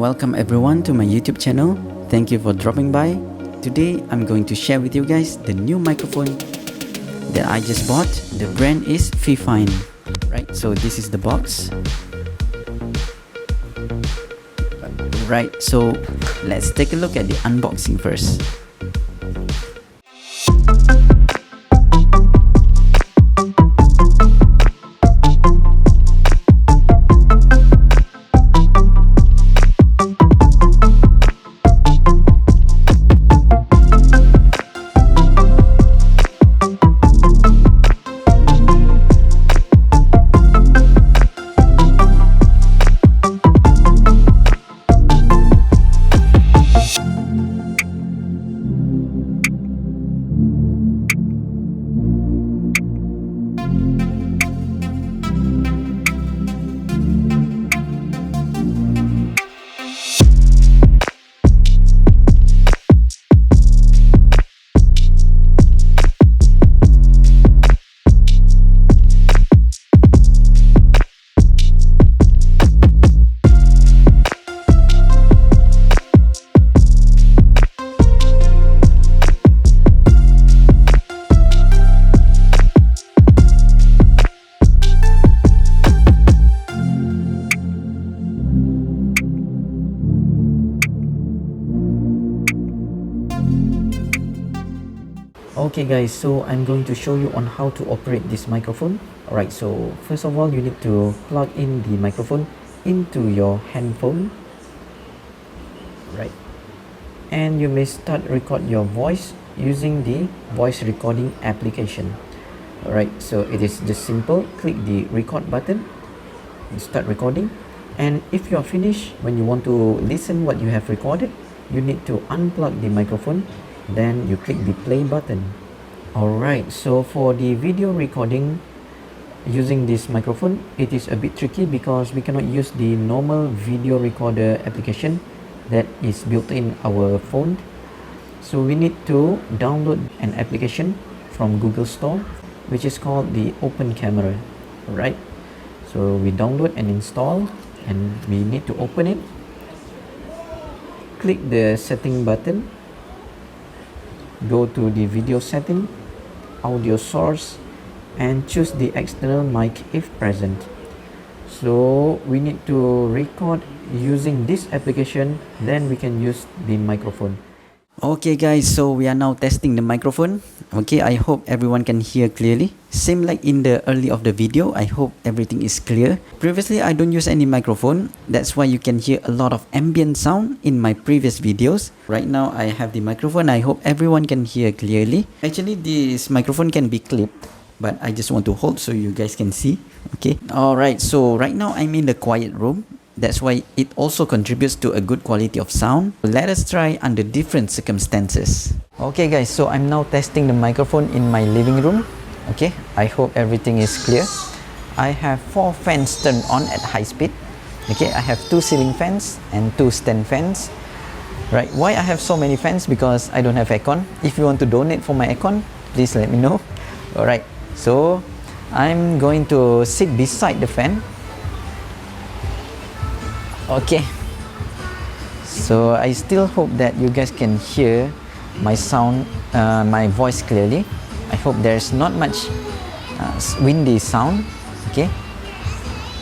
welcome everyone to my YouTube channel. Thank you for dropping by. Today I'm going to share with you guys the new microphone that I just bought. The brand is FIFINE. Right, so this is the box. Right, so let's take a look at the unboxing first. Okay guys, so I'm going to show you on how to operate this microphone. Alright, so first of all you need to plug in the microphone into your handphone. Right, and you may start record your voice using the voice recording application. Alright, so it is just simple. Click the record button and start recording, and if you are finished, when you want to listen what you have recorded, you need to unplug the microphone, then you click the play button. Alright, so for the video recording using this microphone, it is a bit tricky because we cannot use the normal video recorder application that is built in our phone. So we need to download an application from Google Store which is called the Open Camera. Alright, so we download and install, and we need to open it. Click the setting button, go to the video setting, audio source, and choose the external mic if present. So we need to record using this application, then we can use the microphone. Okay guys, so we are now testing the microphone. Okay, I hope everyone can hear clearly. Same like in the early of the video, I hope everything is clear. Previously I don't use any microphone, that's why you can hear a lot of ambient sound in my previous videos. Right now I have the microphone, I hope everyone can hear clearly. Actually this microphone can be clipped, but I just want to hold so you guys can see. Okay, alright, so right now I'm in the quiet room. That's why it also contributes to a good quality of sound. Let us try under different circumstances. Okay guys, so I'm now testing the microphone in my living room. Okay, I hope everything is clear. I have 4 fans turned on at high speed. Okay, I have 2 ceiling fans and 2 stand fans. Right, why I have so many fans? Because I don't have aircon. If you want to donate for my aircon, please let me know. Alright, so I'm going to sit beside the fan. Okay, so I still hope that you guys can hear my sound, my voice clearly. I hope there's not much windy sound. Okay,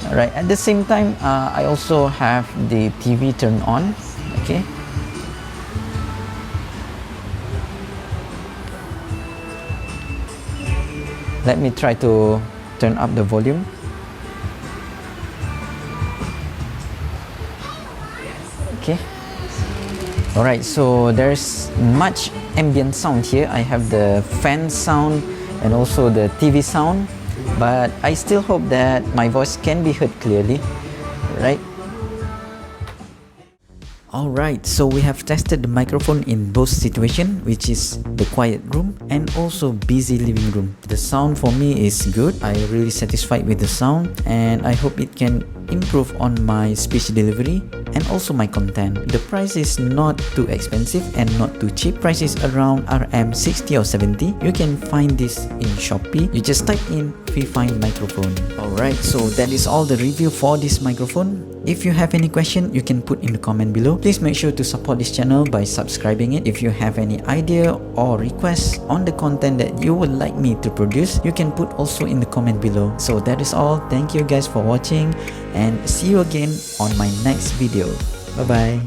alright, at the same time I also have the TV turned on. Okay, let me try to turn up the volume. Okay, alright, so there's much ambient sound here. I have the fan sound and also the TV sound, but I still hope that my voice can be heard clearly. Right, alright, so we have tested the microphone in both situations, which is the quiet room and also busy living room. The sound for me is good. I'm really satisfied with the sound, and I hope it can improve on my speech delivery. and also my content. The price is not too expensive and not too cheap. Price is around RM 60 or 70. You can find this in Shoppee. You just type in FIFINE microphone. Alright, so that is all the review for this microphone. If you have any question, you can put in the comment below. Please make sure to support this channel by subscribing it. If you have any idea or requests on the content that you would like me to produce, you can put also in the comment below. So that is all. Thank you guys for watching and see you again on my next video. Bye bye.